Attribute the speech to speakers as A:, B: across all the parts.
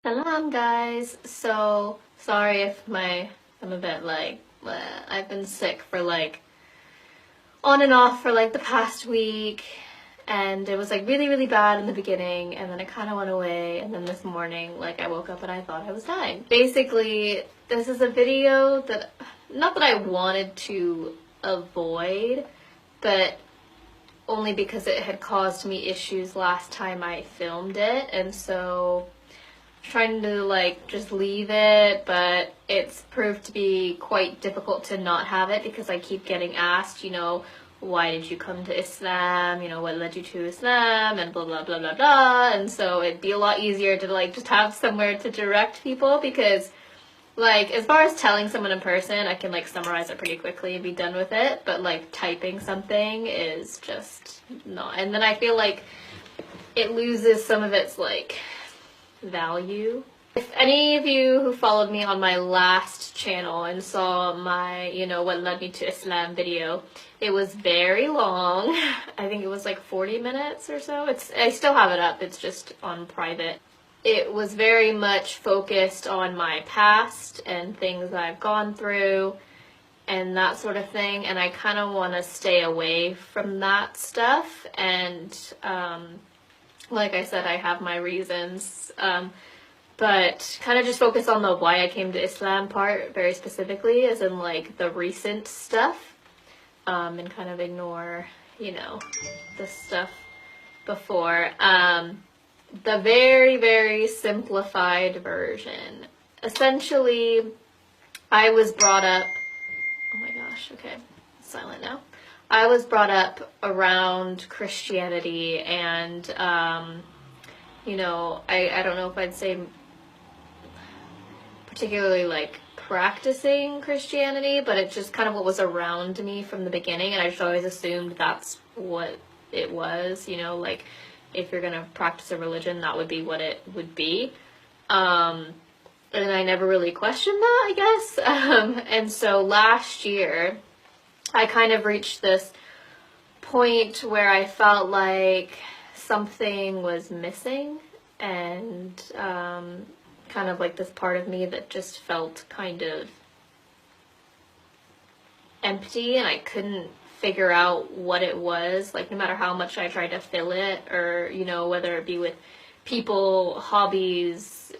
A: Salam guys. So sorry if I'm a bit I've been sick for on and off for the past week, and it was really bad in the beginning, and then it kind of went away, and then this morning I woke up and I thought I was dying. Basically, this is a video that not that I wanted to avoid, but only because it had caused me issues last time I filmed it, and so trying to just leave it, but it's proved to be quite difficult to not have it because I keep getting asked, why did you come to Islam, what led you to Islam, and blah blah blah blah blah. And so it'd be a lot easier to just have somewhere to direct people, because as far as telling someone in person, I can summarize it pretty quickly and be done with it, but typing something is just not. And then I feel like it loses some of its value. If any of you who followed me on my last channel and saw my, what led me to Islam video, it was very long. I think it was 40 minutes or so. I still have it up, it's just on private. It was very much focused on my past and things I've gone through and that sort of thing, and I kind of want to stay away from that stuff. And like I said, I have my reasons, but kind of just focus on the why I came to Islam part very specifically, as in the recent stuff, and kind of ignore, the stuff before. The very simplified version. Essentially, I was brought up, oh my gosh, okay, it's silent now. I was brought up around Christianity, and I don't know if I'd say particularly practicing Christianity, but it's just kind of what was around me from the beginning, and I just always assumed that's what it was, if you're gonna practice a religion, that would be what it would be. And I never really questioned that, I guess. And so last year, I kind of reached this point where I felt like something was missing, and kind of this part of me that just felt kind of empty, and I couldn't figure out what it was, no matter how much I tried to fill it, or whether it be with people, hobbies,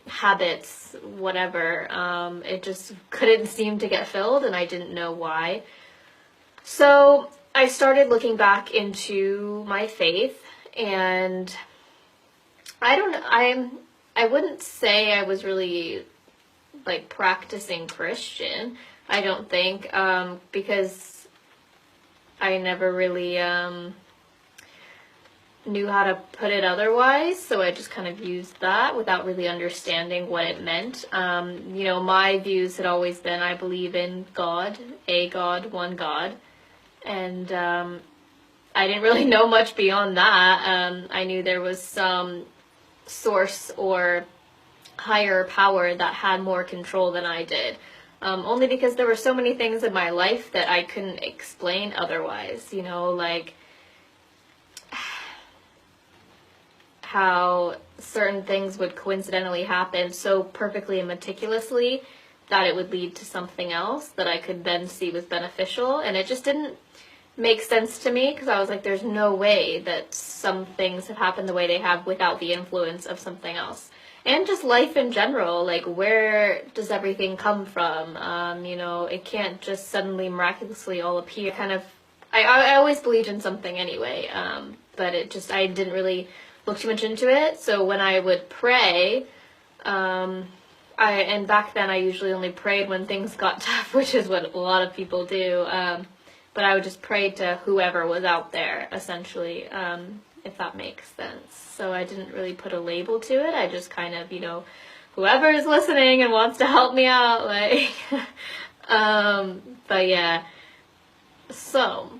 A: habits, whatever. It just couldn't seem to get filled, and I didn't know why. So I started looking back into my faith, and I wouldn't say I was really practicing Christian, I don't think, because I never really knew how to put it otherwise, so I just kind of used that without really understanding what it meant. My views had always been, I believe in God, a God, one God, and I didn't really know much beyond that. I knew there was some source or higher power that had more control than I did. Only because there were so many things in my life that I couldn't explain otherwise, how certain things would coincidentally happen so perfectly and meticulously that it would lead to something else that I could then see was beneficial, and it just didn't make sense to me, because I was like, there's no way that some things have happened the way they have without the influence of something else. And just life in general, where does everything come from? It can't just suddenly miraculously all appear. I always believed in something anyway, but I didn't really look too much into it. So when I would pray, and back then I usually only prayed when things got tough, which is what a lot of people do, but I would just pray to whoever was out there, essentially, if that makes sense. So I didn't really put a label to it. I just kind of, whoever is listening and wants to help me out, but yeah. So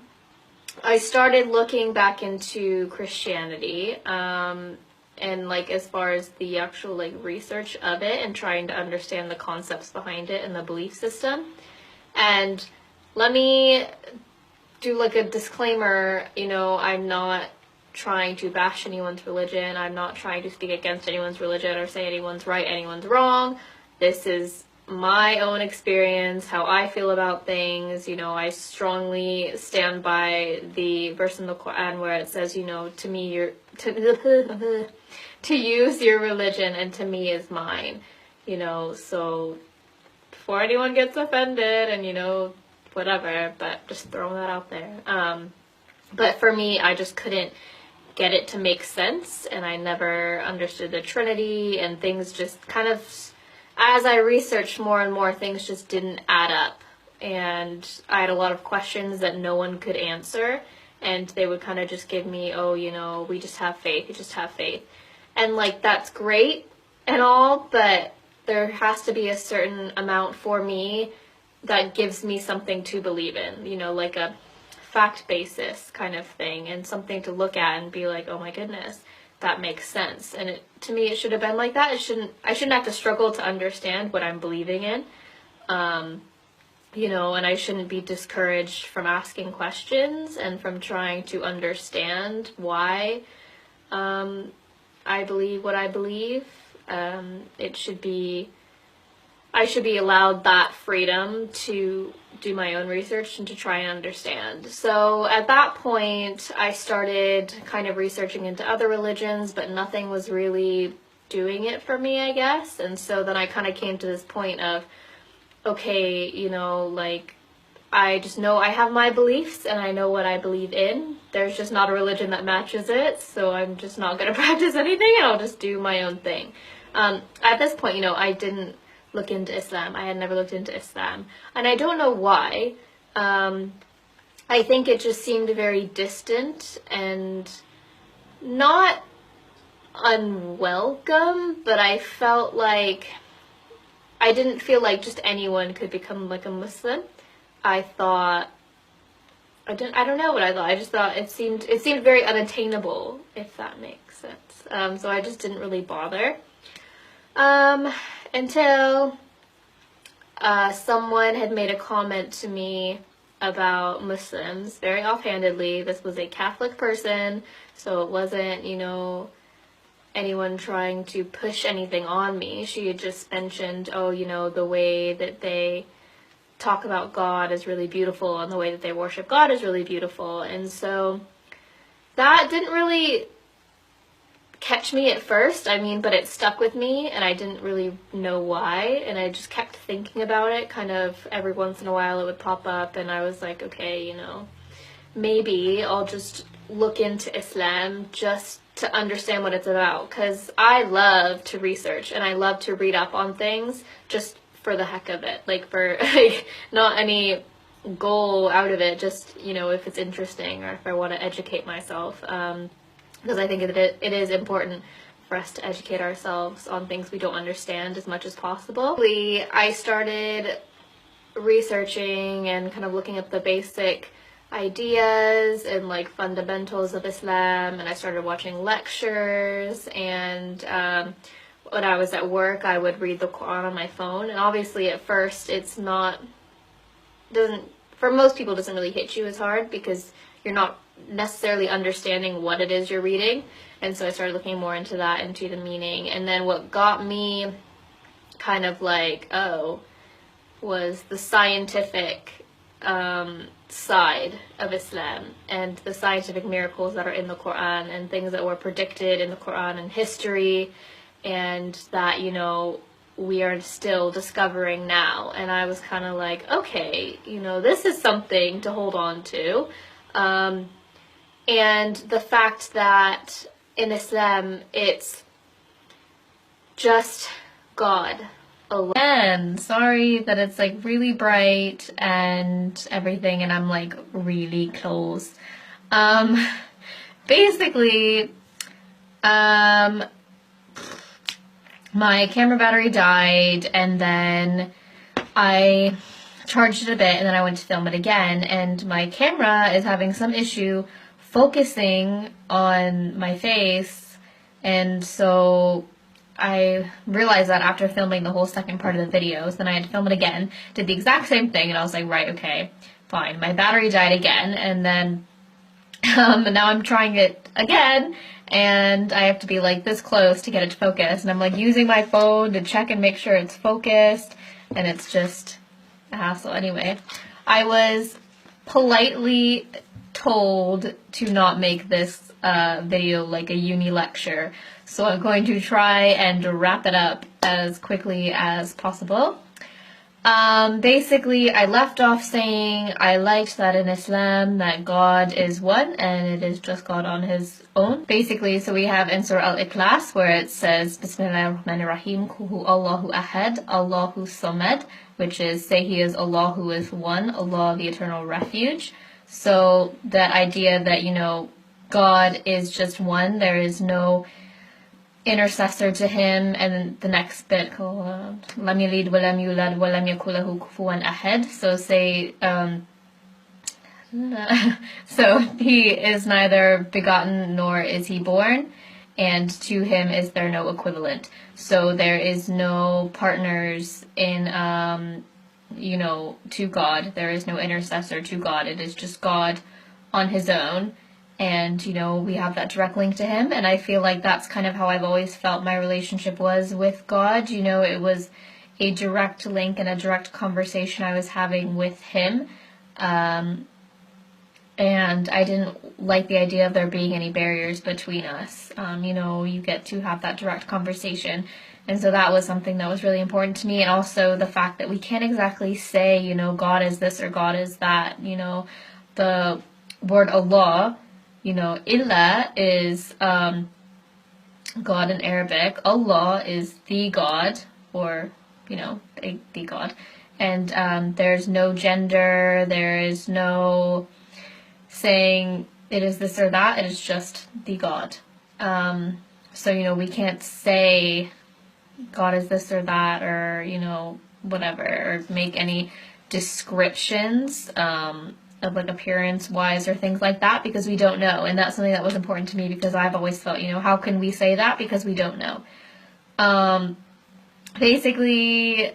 A: I started looking back into Christianity, and as far as the actual research of it, and trying to understand the concepts behind it and the belief system. And let me do a disclaimer, I'm not trying to bash anyone's religion. I'm not trying to speak against anyone's religion or say anyone's right, anyone's wrong. This is my own experience, how I feel about things. You know, I strongly stand by the verse in the Quran where it says, you know, to me, to use your religion and to me is mine. You know, so before anyone gets offended and, you know, whatever, but just throwing that out there. But for me, I just couldn't get it to make sense, and I never understood the Trinity, and things just kind of, as I researched more and more, things just didn't add up, and I had a lot of questions that no one could answer, and they would kind of just give me, oh, you know, we just have faith, you just have faith, and like, that's great and all, but there has to be a certain amount for me that gives me something to believe in, you know, like a fact basis kind of thing, and something to look at and be like, oh my goodness, that makes sense. And to me, it should have been like that. I shouldn't have to struggle to understand what I'm believing in, you know, and I shouldn't be discouraged from asking questions and from trying to understand why I believe what I believe. I should be allowed that freedom to do my own research and to try and understand. So at that point, I started kind of researching into other religions, but nothing was really doing it for me, I guess. And so then I kind of came to this point of, okay, you know, like, I just know I have my beliefs and I know what I believe in. There's just not a religion that matches it, so I'm just not going to practice anything, and I'll just do my own thing. At this point, you know, I didn't look into Islam. I had never looked into Islam. And I don't know why. I think it just seemed very distant and not unwelcome, but I felt like I didn't feel like just anyone could become like a Muslim. I thought, I don't know what I thought. I just thought it seemed very unattainable, if that makes sense. So I just didn't really bother. Until someone had made a comment to me about Muslims, very offhandedly. This was a Catholic person, so it wasn't, you know, anyone trying to push anything on me. She had just mentioned, oh, you know, the way that they talk about God is really beautiful, and the way that they worship God is really beautiful. And so that didn't really catch me at first, I mean, but it stuck with me, and I didn't really know why, and I just kept thinking about it. Kind of every once in a while it would pop up, and I was like, okay, you know, maybe I'll just look into Islam just to understand what it's about, because I love to research and I love to read up on things just for the heck of it, like for like not any goal out of it, just, you know, if it's interesting or if I want to educate myself, because I think it is important for us to educate ourselves on things we don't understand as much as possible. I started researching and kind of looking at the basic ideas and like fundamentals of Islam, and I started watching lectures, and when I was at work I would read the Quran on my phone, and obviously at first it's not, for most people doesn't really hit you as hard because you're not necessarily understanding what it is you're reading. And so I started looking more into that, into the meaning, and then what got me kind of like, oh, was the scientific side of Islam and the scientific miracles that are in the Quran and things that were predicted in the Quran and history, and that, you know, we are still discovering now. And I was kind of like, okay, you know, this is something to hold on to. And the fact that in Islam it's just God alone. And sorry that it's like really bright and everything, and I'm like really close. Basically, my camera battery died, and then I charged it a bit, and then I went to film it again, and my camera is having some issue focusing on my face, and so I realized that after filming the whole second part of the video. So then I had to film it again, did the exact same thing, and I was like, right, okay, fine. My battery died again, and then And now I'm trying it again, and I have to be like this close to get it to focus. And I'm like using my phone to check and make sure it's focused, and it's just a hassle. Anyway, I was politely told to not make this video like a uni lecture, so I'm going to try and wrap it up as quickly as possible. Basically, I left off saying I liked that in Islam that God is one and it is just God on his own. Basically, so we have in Surah Al-Ikhlas where it says Bismillahir Rahmanir Rahim, Kuhu Allahu Ahad, Allahu Samad, which is say he is Allah who is one, Allah the eternal refuge. So that idea that, you know, God is just one, there is no intercessor to him, and then the next bit, lam yalid wa lam yulad wa lam yakul lahu kufuwan ahad. So say, so he is neither begotten nor is he born, and to him is there no equivalent. So there is no partners in, you know, to God. There is no intercessor to God. It is just God on his own. And, you know, we have that direct link to him. And I feel like that's kind of how I've always felt my relationship was with God. You know, it was a direct link and a direct conversation I was having with him. And I didn't like the idea of there being any barriers between us. You know, you get to have that direct conversation. And so that was something that was really important to me. And also the fact that we can't exactly say, you know, God is this or God is that. You know, the word Allah, you know, Ilah is God in Arabic. Allah is the God, or, you know, the God. And there's no gender, there is no saying it is this or that, it is just the God. So, you know, we can't say God is this or that, or, you know, whatever, or make any descriptions of like appearance wise or things like that, because we don't know. And that's something that was important to me, because I've always felt, you know, how can we say that, because we don't know. Basically,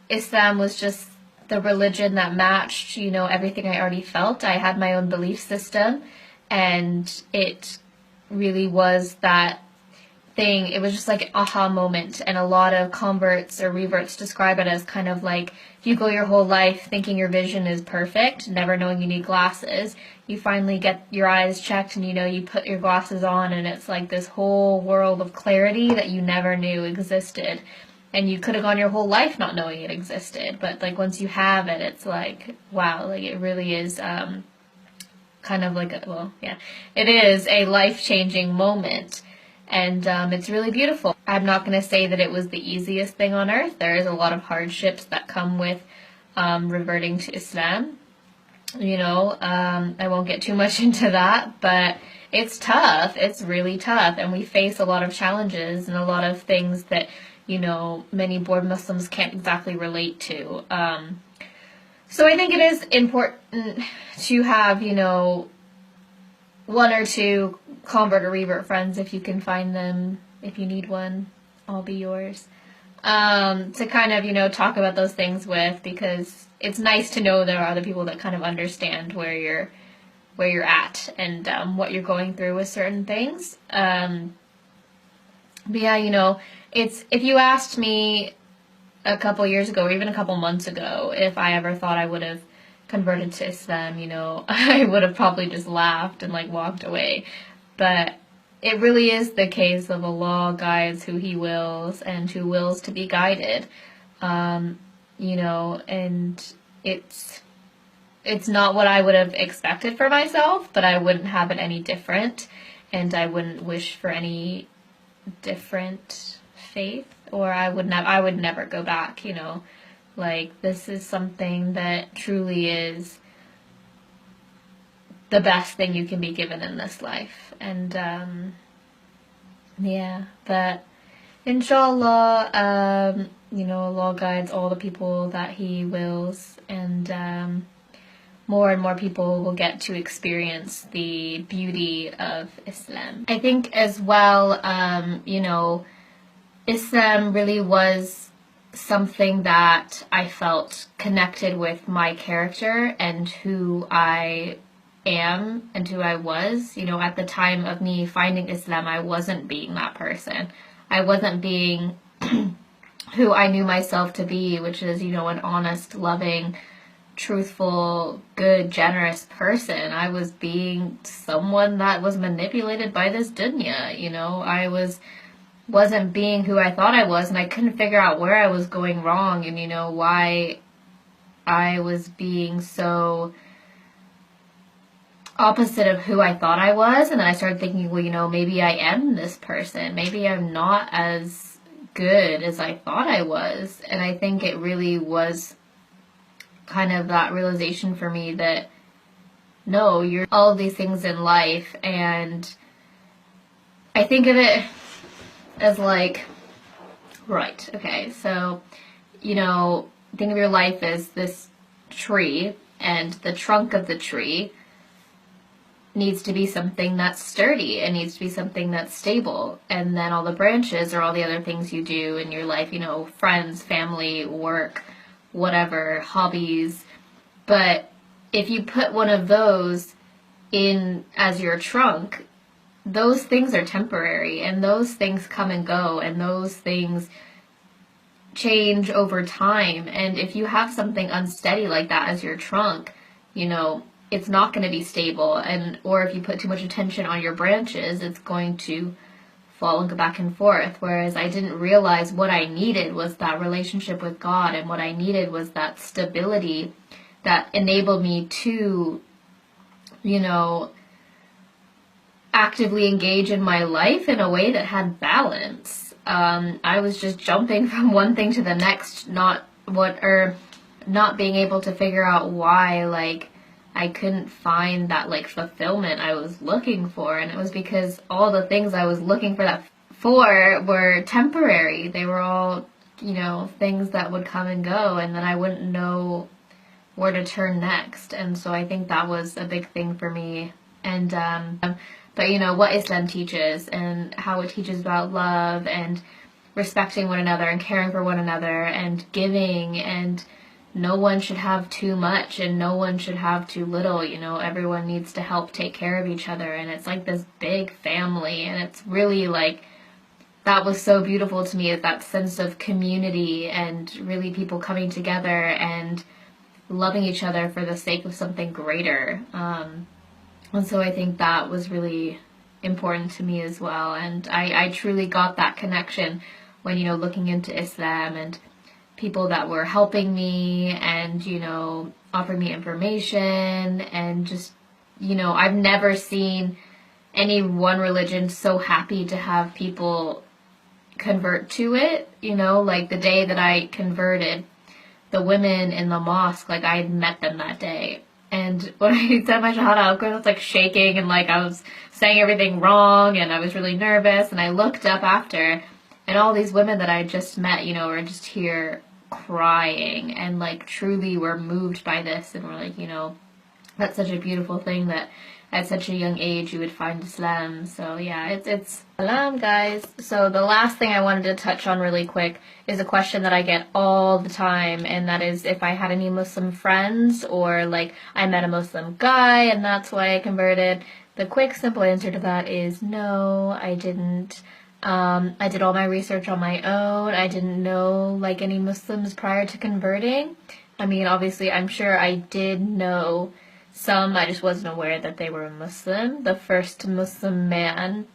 A: Islam was just the religion that matched, you know, everything I already felt. I had my own belief system, and it really was that thing. It was just like an aha moment, and a lot of converts or reverts describe it as kind of like you go your whole life thinking your vision is perfect, never knowing you need glasses. You finally get your eyes checked, and you know, you put your glasses on, and it's like this whole world of clarity that you never knew existed. And you could have gone your whole life not knowing it existed, but like once you have it, it's like, wow, like it really is kind of like it is a life-changing moment. And it's really beautiful. I'm not going to say that it was the easiest thing on earth. There is a lot of hardships that come with reverting to Islam. You know, I won't get too much into that, but it's tough. It's really tough. And we face a lot of challenges and a lot of things that, you know, many born Muslims can't exactly relate to. So I think it is important to have, you know, one or two convert or revert friends if you can find them. If you need one, I'll be yours. To kind of, you know, talk about those things with, because it's nice to know there are other people that kind of understand where you're at and what you're going through with certain things. But yeah, you know, it's, if you asked me a couple years ago or even a couple months ago if I ever thought I would have converted to Islam, you know, I would have probably just laughed and like walked away. But it really is the case of Allah guides who he wills and who wills to be guided. You know, and it's not what I would have expected for myself, but I wouldn't have it any different, and I wouldn't wish for any different faith, or I would never go back, you know. Like, this is something that truly is the best thing you can be given in this life. And yeah, but inshallah, you know, Allah guides all the people that he wills, and more and more people will get to experience the beauty of Islam. I think as well, you know, Islam really was something that I felt connected with my character and who I am and who I was. You know, at the time of me finding Islam, I wasn't being that person. I wasn't being who I knew myself to be, which is, you know, an honest, loving, truthful, good, generous person. I was being someone that was manipulated by this dunya, you know. Wasn't being who I thought I was, and I couldn't figure out where I was going wrong and, you know, why I was being so opposite of who I thought I was. And then I started thinking, well, you know, maybe I am this person. Maybe I'm not as good as I thought I was. And I think it really was kind of that realization for me that no, you're all of these things in life. And I think of it as like, right, okay, so, you know, think of your life as this tree, and the trunk of the tree needs to be something that's sturdy. It needs to be something that's stable. And then all the branches are all the other things you do in your life, you know, friends, family, work, whatever, hobbies. But if you put one of those in as your trunk, those things are temporary, and those things come and go, and those things change over time. And if you have something unsteady like that as your trunk, you know, it's not going to be stable. And or if you put too much attention on your branches, it's going to fall and go back and forth. Whereas I didn't realize what I needed was that relationship with God, and what I needed was that stability that enabled me to, you know, actively engage in my life in a way that had balance. I was just jumping from one thing to the next, not being able to figure out why, like, I couldn't find that, like, fulfillment I was looking for. And it was because all the things I was looking for were temporary. They were all, you know, things that would come and go, and then I wouldn't know where to turn next. And so I think that was a big thing for me. And but you know what Islam teaches, and how it teaches about love and respecting one another and caring for one another and giving, and no one should have too much and no one should have too little. You know, everyone needs to help take care of each other, and it's like this big family. And it's really like, that was so beautiful to me, is that sense of community and really people coming together and loving each other for the sake of something greater. And so I think that was really important to me as well. And I truly got that connection when, you know, looking into Islam, and people that were helping me and, you know, offering me information. And just, you know, I've never seen any one religion so happy to have people convert to it. You know, like the day that I converted, the women in the mosque, like I had met them that day. And when I said my shahada, of course I was like shaking, and like I was saying everything wrong, and I was really nervous. And I looked up after, and all these women that I just met, you know, were just here crying, and like truly were moved by this, and were like, you know, that's such a beautiful thing that at such a young age you would find Islam. So yeah, it's Salam, guys. So the last thing I wanted to touch on really quick is a question that I get all the time, and that is if I had any Muslim friends, or like I met a Muslim guy and that's why I converted. The quick, simple answer to that is no, I didn't. I did all my research on my own. I didn't know like any Muslims prior to converting. I mean, obviously, I'm sure I did know some, I just wasn't aware that they were Muslim. The first Muslim man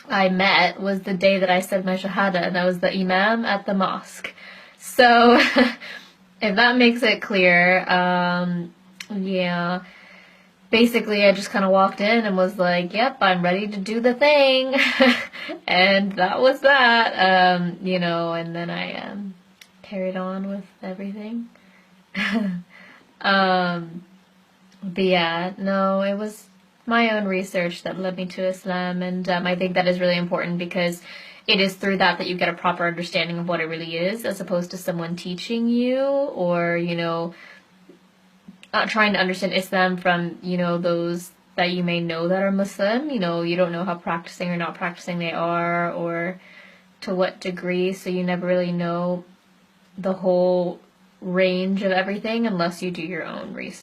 A: I met was the day that I said my shahada, and that was the imam at the mosque. So, if that makes it clear, yeah. Basically, I just kind of walked in and was like, yep, I'm ready to do the thing. And that was that, you know, and then I carried on with everything. But yeah, no, it was my own research that led me to Islam, and I think that is really important, because it is through that you get a proper understanding of what it really is, as opposed to someone teaching you, or, you know, trying to understand Islam from, you know, those that you may know that are Muslim. You know, you don't know how practicing or not practicing they are, or to what degree, so you never really know the whole range of everything unless you do your own research.